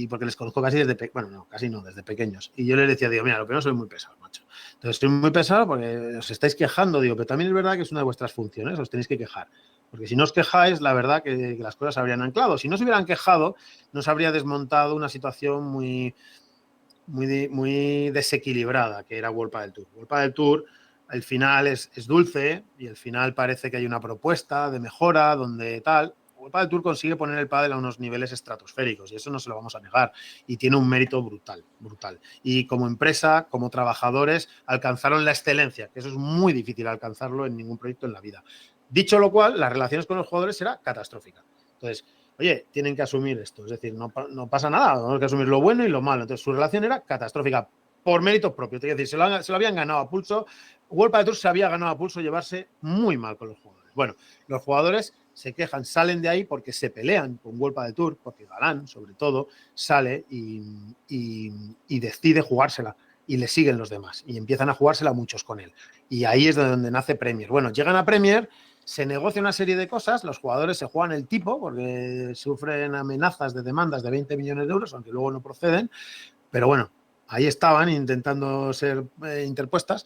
porque les conozco casi desde pequeños. Y yo les decía, digo, mira, lo primero soy muy pesado, macho. Entonces estoy muy pesado porque os estáis quejando, digo, pero también es verdad que es una de vuestras funciones, os tenéis que quejar. Porque si no os quejáis, la verdad que las cosas se habrían anclado. Si no se hubieran quejado, no se habría desmontado una situación muy desequilibrada, que era World Padel Tour. World Padel Tour, el final es dulce y el final parece que hay una propuesta de mejora donde tal. World Padel Tour consigue poner el pádel a unos niveles estratosféricos y eso no se lo vamos a negar y tiene un mérito brutal. Y como empresa, como trabajadores, alcanzaron la excelencia, que eso es muy difícil alcanzarlo en ningún proyecto en la vida. Dicho lo cual, las relaciones con los jugadores era catastrófica. Entonces, oye, tienen que asumir esto, es decir, no pasa nada, tenemos que asumir lo bueno y lo malo. Entonces, su relación era catastrófica por méritos propios, es decir, se lo habían ganado a pulso. World Padel Tour se había ganado a pulso llevarse muy mal con los jugadores. Bueno, los jugadores se quejan, salen de ahí porque se pelean con World Padel Tour, porque Galán, sobre todo, sale y decide jugársela y le siguen los demás y empiezan a jugársela muchos con él. Y ahí es de donde nace Premier. Bueno, llegan a Premier, se negocia una serie de cosas, los jugadores se juegan el tipo porque sufren amenazas de demandas de 20 millones de euros, aunque luego no proceden, pero bueno, ahí estaban intentando ser interpuestas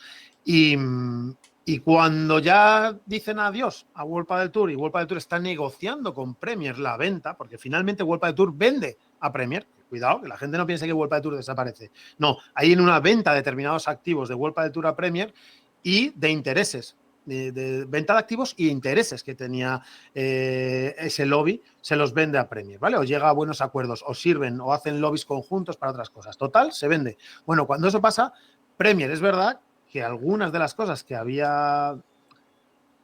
y cuando ya dicen adiós a World Padel Tour y World Padel Tour está negociando con Premier la venta, porque finalmente World Padel Tour vende a Premier, cuidado, que la gente no piense que World Padel Tour desaparece. No, hay en una venta de determinados activos de World Padel Tour a Premier y de intereses, de venta de activos y intereses que tenía ese lobby, se los vende a Premier, ¿vale? O llega a buenos acuerdos, o sirven, o hacen lobbies conjuntos para otras cosas. Total, se vende. Bueno, cuando eso pasa, Premier es verdad que algunas de las cosas que había,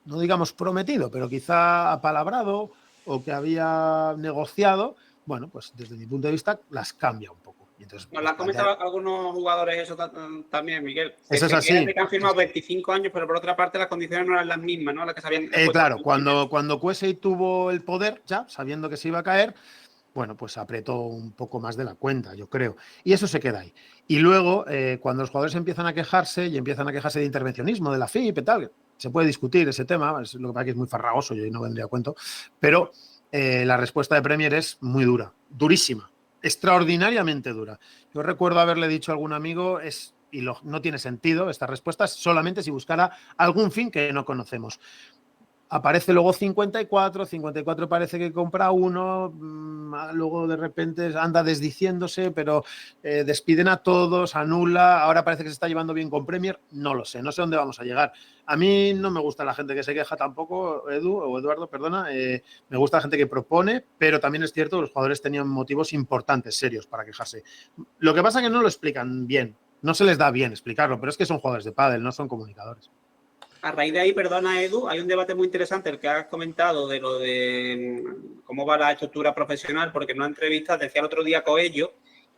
no digamos prometido, pero quizá apalabrado o que había negociado, bueno, pues desde mi punto de vista las cambia un poco. Y entonces, nos lo han comentado algunos jugadores eso también, Miguel. Eso es así. Que han firmado 25 años, pero por otra parte las condiciones no eran las mismas, ¿no? Las que se habían claro, cuando QSI tuvo el poder, ya sabiendo que se iba a caer, bueno, pues apretó un poco más de la cuenta, yo creo. Y eso se queda ahí. Y luego, cuando los jugadores empiezan a quejarse y empiezan a quejarse de intervencionismo, de la FIP y tal, se puede discutir ese tema, lo que pasa es que es muy farragoso y no vendría a cuento, pero la respuesta de Premier es muy dura, durísima, extraordinariamente dura. Yo recuerdo haberle dicho a algún amigo, no tiene sentido esta respuesta, solamente si buscara algún fin que no conocemos. Aparece luego 54 parece que compra uno, luego de repente anda desdiciéndose, pero despiden a todos, anula, ahora parece que se está llevando bien con Premier, no lo sé, no sé dónde vamos a llegar. A mí no me gusta la gente que se queja tampoco, Eduardo, perdona, me gusta la gente que propone, pero también es cierto que los jugadores tenían motivos importantes, serios para quejarse. Lo que pasa es que no lo explican bien, no se les da bien explicarlo, pero es que son jugadores de pádel, no son comunicadores. A raíz de ahí, perdona, Edu, hay un debate muy interesante, el que has comentado de lo de cómo va la estructura profesional, porque en una entrevista decía el otro día Coello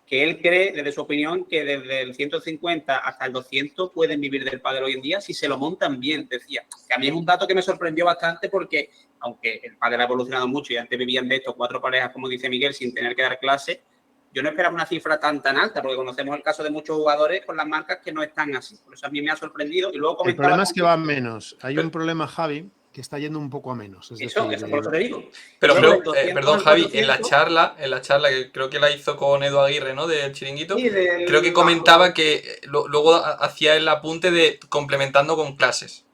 que él cree, desde su opinión, que desde el 150 hasta el 200 pueden vivir del pádel hoy en día si se lo montan bien, decía. Que a mí es un dato que me sorprendió bastante porque, aunque el pádel ha evolucionado mucho y antes vivían de estos 4 parejas, como dice Miguel, sin tener que dar clase, yo no esperaba una cifra tan alta, porque conocemos el caso de muchos jugadores con las marcas que no están así. Por eso a mí me ha sorprendido. Y luego el problema es que van menos. Hay un problema, Javi, que está yendo un poco a menos. Es Eso decir, por eso te digo. Pero Luego, creo, del 200 perdón, al Javi, en la 400, charla que creo que la hizo con Edu Aguirre, ¿no? Del Chiringuito, sí, creo que comentaba que luego hacía el apunte de complementando con clases.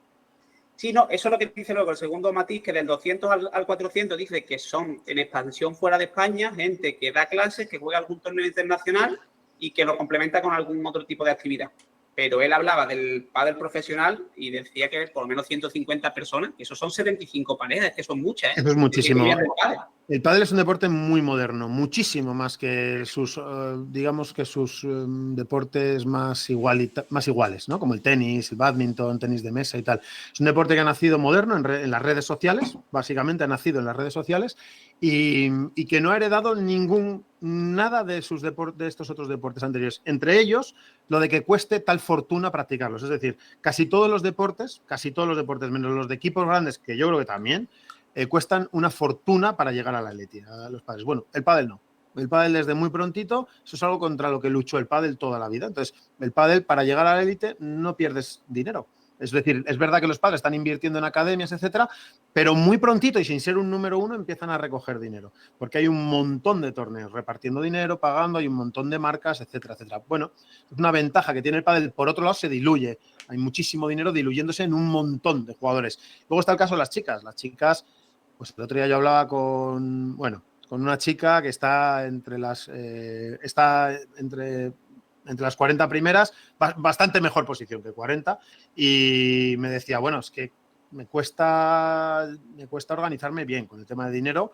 Sí, no, eso es lo que dice luego el segundo matiz, que del 200 al 400 dice que son en expansión fuera de España, gente que da clases, que juega algún torneo internacional y que lo complementa con algún otro tipo de actividad. Pero él hablaba del pádel profesional y decía que por lo menos 150 personas, que eso son 75 parejas, que son muchas, ¿eh? eso es muchísimo. Que pádel. El pádel es un deporte muy moderno, muchísimo más que sus, digamos que sus deportes más iguales, ¿no? Como el tenis, el bádminton, tenis de mesa y tal. Es un deporte que ha nacido moderno en las redes sociales, básicamente ha nacido en las redes sociales y que no ha heredado nada de estos otros deportes anteriores. Entre ellos, lo de que cueste tal fortuna practicarlos. Es decir, casi todos los deportes, menos los de equipos grandes, que yo creo que también, cuestan una fortuna para llegar a la élite, a los pádels. Bueno, el pádel no. El pádel desde muy prontito, eso es algo contra lo que luchó el pádel toda la vida. Entonces, el pádel para llegar a la élite no pierdes dinero. Es decir, es verdad que los padres están invirtiendo en academias, etcétera, pero muy prontito y sin ser un número uno empiezan a recoger dinero, porque hay un montón de torneos repartiendo dinero, pagando, hay un montón de marcas, etcétera, etcétera. Bueno, es una ventaja que tiene el pádel. Por otro lado, se diluye. Hay muchísimo dinero diluyéndose en un montón de jugadores. Luego está el caso de las chicas. Las chicas, pues el otro día yo hablaba con una chica que está entre las entre las 40 primeras, bastante mejor posición que 40, y me decía, bueno, es que me cuesta organizarme bien con el tema de dinero,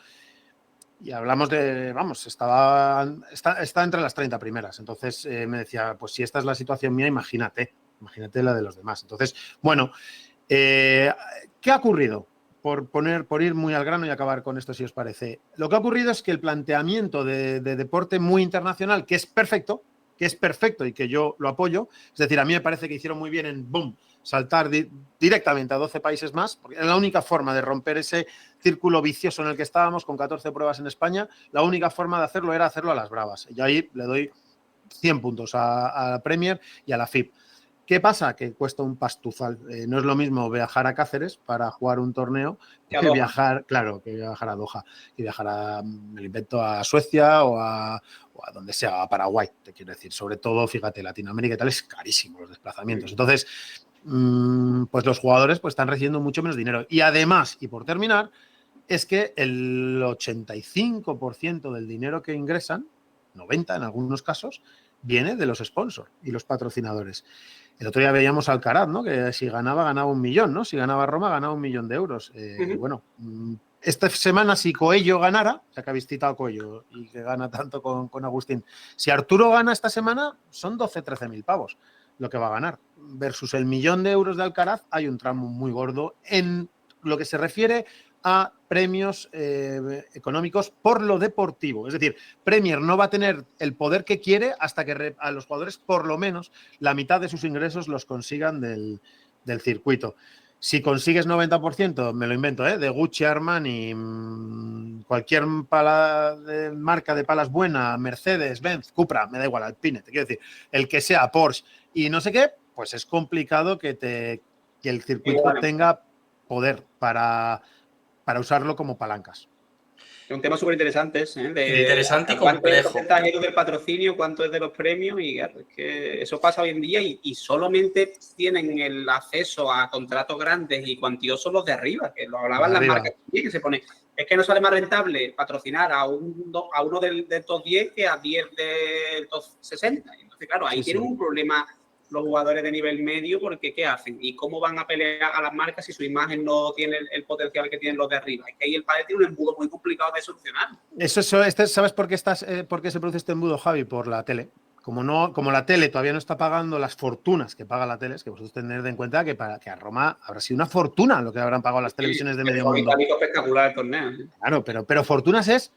y hablamos de, vamos, está entre las 30 primeras, entonces me decía, pues si esta es la situación mía, imagínate la de los demás. Entonces, bueno, ¿qué ha ocurrido? Por ir muy al grano y acabar con esto, si os parece. Lo que ha ocurrido es que el planteamiento de deporte muy internacional, que es perfecto y que yo lo apoyo, es decir, a mí me parece que hicieron muy bien en, boom, saltar directamente a 12 países más, porque era la única forma de romper ese círculo vicioso en el que estábamos, con 14 pruebas en España, la única forma de hacerlo era hacerlo a las bravas. Y ahí le doy 100 puntos a la Premier y a la FIB. ¿Qué pasa? Que cuesta un pastuzal. No es lo mismo viajar a Cáceres para jugar un torneo que viajar a Doha, que viajar me lo invento, a Suecia o a donde sea, a Paraguay, te quiero decir. Sobre todo, fíjate, Latinoamérica y tal, es carísimo los desplazamientos. Entonces, pues los jugadores pues están recibiendo mucho menos dinero. Y además, y por terminar, es que el 85% del dinero que ingresan, 90% en algunos casos, viene de los sponsors y los patrocinadores. El otro día veíamos a Alcaraz, ¿no? Que si ganaba 1 millón, ¿no? Si ganaba Roma, ganaba 1 millón de euros. Bueno, esta semana si Coello ganara, ya que habéis citado a Coello y que gana tanto con Agustín, si Arturo gana esta semana, son 12-13 mil pavos lo que va a ganar. Versus el 1 millón de euros de Alcaraz, hay un tramo muy gordo en lo que se refiere a premios económicos por lo deportivo. Es decir, Premier no va a tener el poder que quiere hasta que a los jugadores por lo menos la mitad de sus ingresos los consigan del circuito. Si consigues 90%, me lo invento, de Gucci, Armani, cualquier marca de palas buena, Mercedes, Benz, Cupra, me da igual, Alpine, te quiero decir, el que sea, Porsche y no sé qué, pues es complicado que el circuito tenga poder para usarlo como palancas. Es un tema súper interesante ese, interesante y complejo. ¿Cuánto es del patrocinio, cuánto es de los premios? Y claro, es que eso pasa hoy en día y solamente tienen el acceso a contratos grandes y cuantiosos los de arriba, que lo hablaban las marcas también, que se pone. Es que no sale más rentable patrocinar a uno del top 10 que a 10 del top 60. Entonces, claro, ahí tienen un problema los jugadores de nivel medio, porque ¿qué hacen? ¿Y cómo van a pelear a las marcas si su imagen no tiene el potencial que tienen los de arriba? Es que ahí el padre tiene un embudo muy complicado de solucionar. ¿Sabes por qué se produce este embudo, Javi? Por la tele. Como la tele todavía no está pagando las fortunas que paga la tele, es que vosotros tenéis en cuenta que a Roma habrá sido una fortuna lo que habrán pagado las televisiones de medio mundo. Es espectacular el torneo. Claro, pero fortunas es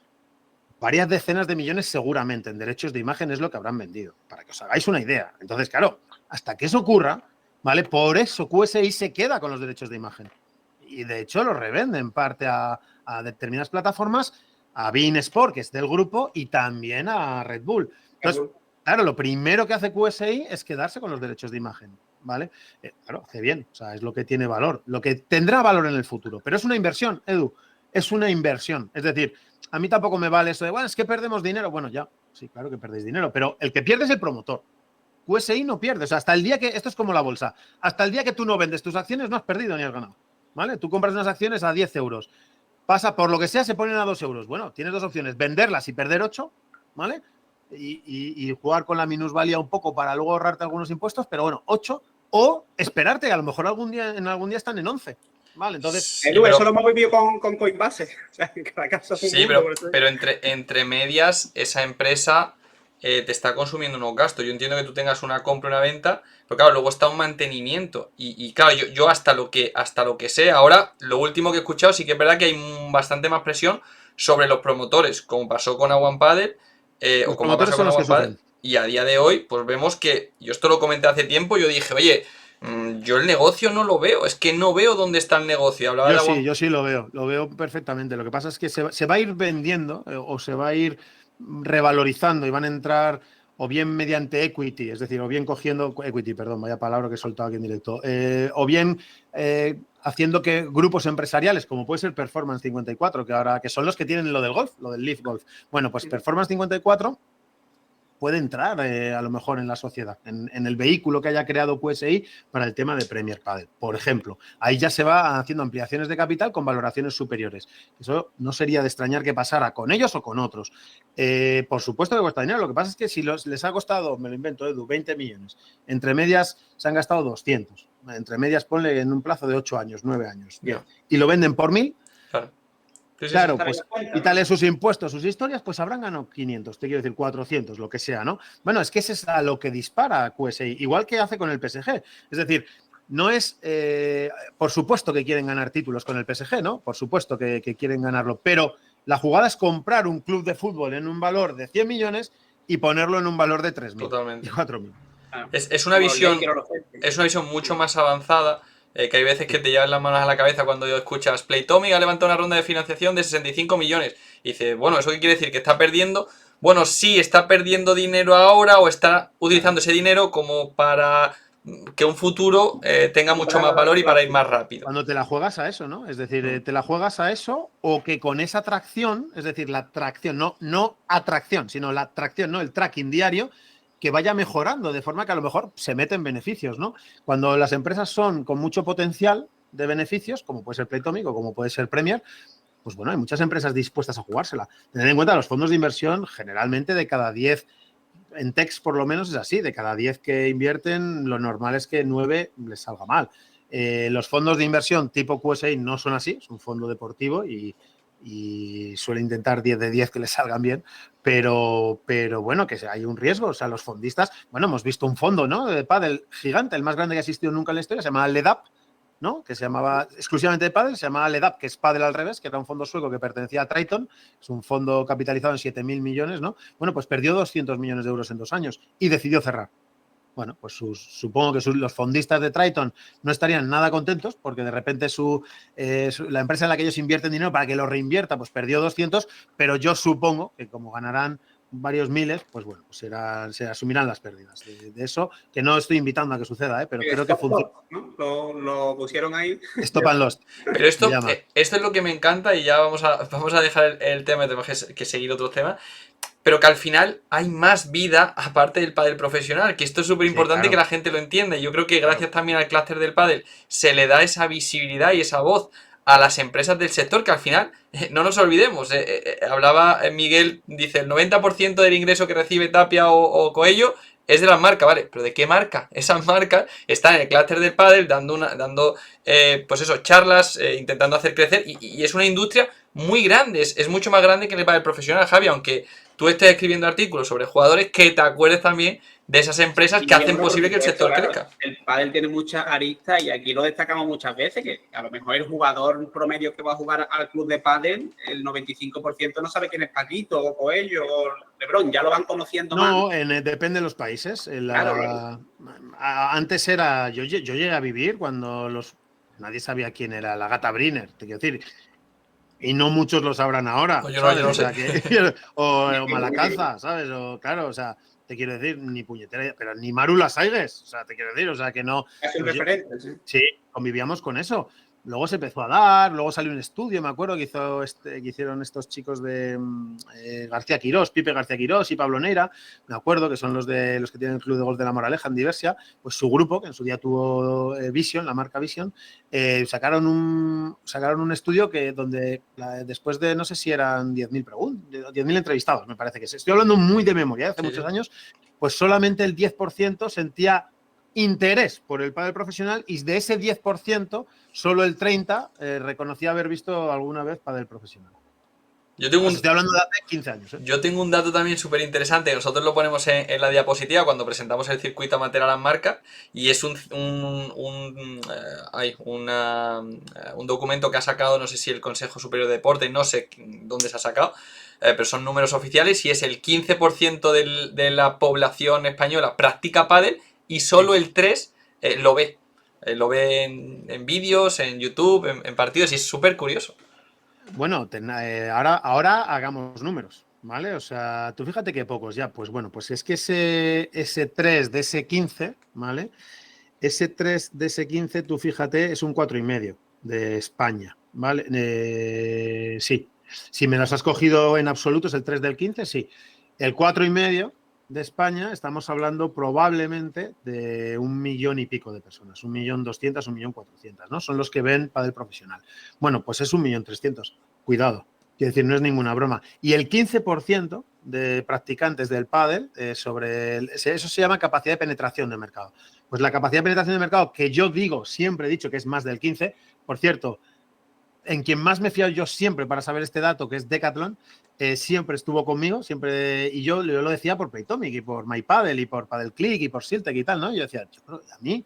varias decenas de millones seguramente en derechos de imagen, es lo que habrán vendido, para que os hagáis una idea. Entonces, claro, hasta que eso ocurra, ¿vale? Por eso QSI se queda con los derechos de imagen. Y de hecho lo revende en parte a determinadas plataformas, a beIN Sport, que es del grupo, y también a Red Bull. Entonces, claro, lo primero que hace QSI es quedarse con los derechos de imagen. ¿vale? Claro, hace bien, o sea, es lo que tiene valor, lo que tendrá valor en el futuro, pero es una inversión, Edu, es una inversión. Es decir, a mí tampoco me vale eso de, bueno, es que perdemos dinero. Bueno, ya, sí, claro que perdéis dinero, pero el que pierde es el promotor. QSI no pierde, o sea, hasta el día que, esto es como la bolsa, hasta el día que tú no vendes tus acciones no has perdido ni has ganado, ¿vale? Tú compras unas acciones a 10 euros, pasa por lo que sea, se ponen a 2 euros. Bueno, tienes dos opciones, venderlas y perder 8, ¿vale? Y jugar con la minusvalía un poco para luego ahorrarte algunos impuestos, pero bueno, 8, o esperarte, que a lo mejor en algún día están en 11, ¿vale? Entonces, Sí, Edu, pero, eso lo hemos vivido con Coinbase. O sea, en cada caso es un sí, mundo. Por eso pero entre medias, esa empresa te está consumiendo unos gastos. Yo entiendo que tú tengas una compra y una venta, pero claro, luego está un mantenimiento. Y claro, yo hasta lo que sé, ahora lo último que he escuchado, sí que es verdad que hay bastante más presión sobre los promotores, como pasó con Aguan Padel, o los como ha promotores pasado son con los que Aguan Padel. sufren. Y a día de hoy, pues vemos que, yo esto lo comenté hace tiempo, yo dije, oye, yo el negocio no lo veo, es que no veo dónde está el negocio. Hablaba de Aguan. Yo sí lo veo perfectamente. Lo que pasa es que se va a ir vendiendo o se va a ir revalorizando y van a entrar o bien mediante equity, es decir, o bien cogiendo equity, perdón, vaya palabra que he soltado aquí en directo, o bien haciendo que grupos empresariales, como puede ser Performance 54, que son los que tienen lo del golf, lo del Leaf Golf. Bueno, pues Performance 54 puede entrar a lo mejor en la sociedad, en el vehículo que haya creado QSI para el tema de Premier Padel, por ejemplo. Ahí ya se va haciendo ampliaciones de capital con valoraciones superiores. Eso no sería de extrañar que pasara con ellos o con otros. Por supuesto que cuesta dinero. Lo que pasa es que si les ha costado, me lo invento, Edu, 20 millones, entre medias se han gastado 200. Entre medias ponle en un plazo de 8 años, 9 años, 10. Y lo venden por 1.000. Claro. Sí, Claro, sí. pues quítale sus impuestos, sus historias, pues habrán ganado 500, te quiero decir 400, lo que sea, ¿no? Bueno, es que ese es a lo que dispara QSI, igual que hace con el PSG. Es decir, no es, por supuesto que quieren ganar títulos con el PSG, ¿no? Por supuesto que quieren ganarlo, pero la jugada es comprar un club de fútbol en un valor de 100 millones y ponerlo en un valor de 3.000 Totalmente. y 4.000. Es una visión mucho más avanzada, que hay veces que te llevan las manos a la cabeza cuando escuchas Playtomic ha levantado una ronda de financiación de 65 millones. Y dices, bueno, ¿eso qué quiere decir? ¿Que está perdiendo? Bueno, sí, está perdiendo dinero ahora o está utilizando ese dinero como para que un futuro tenga mucho más valor y para ir más rápido. Cuando te la juegas a eso, ¿no? Es decir, te la juegas a eso o que con esa tracción, es decir, la tracción, no atracción, sino la tracción, ¿no? El tracking diario, que vaya mejorando de forma que a lo mejor se meten beneficios, ¿no? Cuando las empresas son con mucho potencial de beneficios, como puede ser Playtomic o como puede ser Premier, pues bueno, hay muchas empresas dispuestas a jugársela. Tened en cuenta, los fondos de inversión generalmente de cada 10, en Tex por lo menos es así, de cada 10 que invierten, lo normal es que 9 les salga mal. Los fondos de inversión tipo QSI no son así, es un fondo deportivo y suele intentar 10 de 10 que les salgan bien, pero bueno, que hay un riesgo. O sea, los fondistas, bueno, hemos visto un fondo, ¿no? De pádel gigante, el más grande que ha existido nunca en la historia, se llama LEDAP, ¿no? Que se llamaba exclusivamente de pádel, se llamaba LEDAP, que es pádel al revés, que era un fondo sueco que pertenecía a Triton, es un fondo capitalizado en 7.000 millones, ¿no? Bueno, pues perdió 200 millones de euros en 2 años y decidió cerrar. Bueno, pues supongo que los fondistas de Triton no estarían nada contentos porque de repente la empresa en la que ellos invierten dinero para que lo reinvierta, pues perdió 200, pero yo supongo que como ganarán varios miles, pues bueno, pues se asumirán las pérdidas de eso, que no estoy invitando a que suceda, pero creo que funciona. ¿No? Lo pusieron ahí. Stop and Lost. Pero esto es lo que me encanta y ya vamos a dejar el tema, tenemos que seguir otro tema. Pero que al final hay más vida aparte del pádel profesional, que esto es súper importante, sí, claro, que la gente lo entienda. Y yo creo que gracias también al clúster del pádel se le da esa visibilidad y esa voz a las empresas del sector, que al final, no nos olvidemos, hablaba Miguel, dice, el 90% del ingreso que recibe Tapia o Coello es de las marcas, ¿vale? ¿Pero de qué marca? Esas marcas están en el clúster del pádel dando pues eso, charlas, intentando hacer crecer, y es una industria muy grande, es mucho más grande que el pádel profesional, Javi, aunque tú estés escribiendo artículos sobre jugadores, que te acuerdes también de esas empresas que hacen posible que el sector crezca. El pádel tiene muchas aristas y aquí lo destacamos muchas veces, que a lo mejor el jugador promedio que va a jugar al club de pádel, el 95% no sabe quién es Paquito o Coello o Lebron, ya lo van conociendo más. No, depende de los países. Claro. Antes era, yo llegué a vivir cuando nadie sabía quién era la Gata Briner, te quiero decir. Y no muchos lo sabrán ahora. Pues yo no sé. O sea, o Malacalza, ¿sabes? Claro, o sea, te quiero decir, ni puñetera, pero ni Marula Saigues, o sea, te quiero decir, o sea, que no. Es un pues referente, sí. Sí, convivíamos con eso. Luego se empezó a dar, luego salió un estudio, me acuerdo, que hicieron estos chicos de García Quirós, Pipe García Quirós y Pablo Neira, me acuerdo, que son los que tienen el Club de Golf de la Moraleja en Diversia, pues su grupo, que en su día tuvo Vision, la marca Vision, sacaron un estudio donde después de, no sé si eran 10.000 entrevistados, me parece que es. Estoy hablando muy de memoria, hace muchos años, pues solamente el 10% sentía interés por el pádel profesional y de ese 10%, solo el 30% reconocía haber visto alguna vez pádel profesional. Estoy hablando de hace 15 años. Yo tengo un dato también súper interesante. Nosotros lo ponemos en la diapositiva cuando presentamos el circuito amateur a las marcas y es un documento que ha sacado, no sé si el Consejo Superior de Deporte, no sé dónde se ha sacado, pero son números oficiales y es el 15% de la población española practica pádel y solo el 3% lo ve. Lo ve en vídeos, en YouTube, en partidos y es súper curioso. Bueno, ahora hagamos números, ¿vale? O sea, tú fíjate que pocos ya, pues bueno, pues es que ese 3 de ese 15, ¿vale? Ese 3 de ese 15, tú fíjate, es un 4,5 de España, ¿vale? Sí, si me las has cogido en absoluto, es el 3 del 15, sí. El 4,5 de España, estamos hablando probablemente de 1 millón y pico de personas, 1.200.000, 1.400.000, ¿no? Son los que ven pádel profesional. Bueno, pues es 1.300.000. Cuidado, quiero decir, no es ninguna broma. Y el 15% de practicantes del pádel, eso se llama capacidad de penetración de mercado. Pues la capacidad de penetración de mercado, que yo siempre he dicho que es más del 15%, por cierto, en quien más me fío yo siempre para saber este dato, que es Decathlon, siempre estuvo conmigo, siempre, y yo lo decía por Playtomic y por MyPaddle y por PaddleClick y por Siltec y tal, ¿no? Yo decía, a mí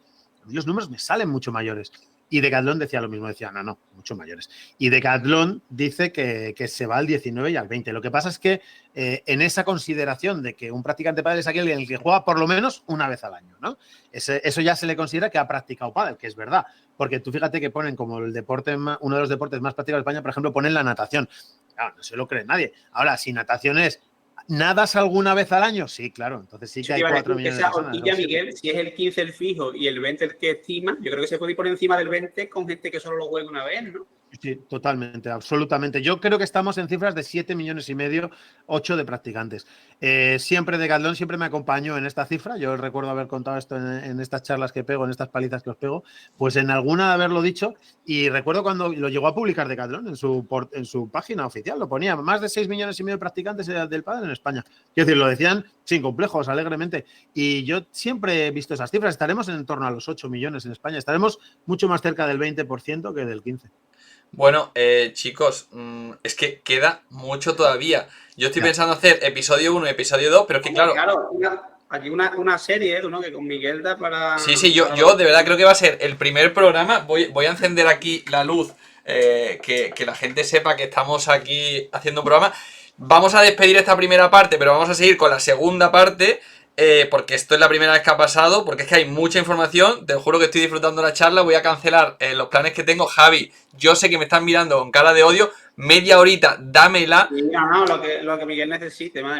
los números me salen mucho mayores. Y Decathlon decía lo mismo, decía, no, mucho mayores. Y Decathlon dice que se va al 19 y al 20. Lo que pasa es que en esa consideración de que un practicante de pádel es aquel en el que juega por lo menos una vez al año, ¿no? Eso ya se le considera que ha practicado pádel, que es verdad. Porque tú fíjate que ponen como uno de los deportes más practicados de España, por ejemplo, ponen la natación. Claro, no se lo cree nadie. Ahora, si natación es, ¿nadas alguna vez al año? Sí, claro. Entonces sí que hay 4 millones de personas. Horquilla, Miguel, si es el 15 el fijo y el 20 el que estima, yo creo que se puede ir por encima del 20 con gente que solo lo juega una vez, ¿no? Sí, totalmente, absolutamente. Yo creo que estamos en cifras de 7,5 millones, 8 de practicantes. Siempre Decathlon siempre me acompañó en esta cifra. Yo recuerdo haber contado esto en estas charlas que pego, en estas palizas que os pego, pues en alguna de haberlo dicho. Y recuerdo cuando lo llegó a publicar Decathlon en su página oficial, lo ponía, más de 6,5 millones de practicantes del pádel en España. Quiero decir, lo decían sin complejos, alegremente. Y yo siempre he visto esas cifras. Estaremos en torno a los 8 millones en España. Estaremos mucho más cerca del 20% que del 15%. Bueno, chicos, es que queda mucho todavía. Yo estoy pensando hacer episodio 1 y episodio 2, pero es que claro... Aquí una serie, ¿no? Que con Miguel da para... Sí, yo de verdad creo que va a ser el primer programa. Voy a encender aquí la luz, que la gente sepa que estamos aquí haciendo un programa. Vamos a despedir esta primera parte, pero vamos a seguir con la segunda parte. Porque esto es la primera vez que ha pasado, porque es que hay mucha información, te juro que estoy disfrutando la charla, voy a cancelar los planes que tengo. Javi, yo sé que me están mirando con cara de odio, media horita, dámela. Sí, no, lo que Miguel necesite, madre.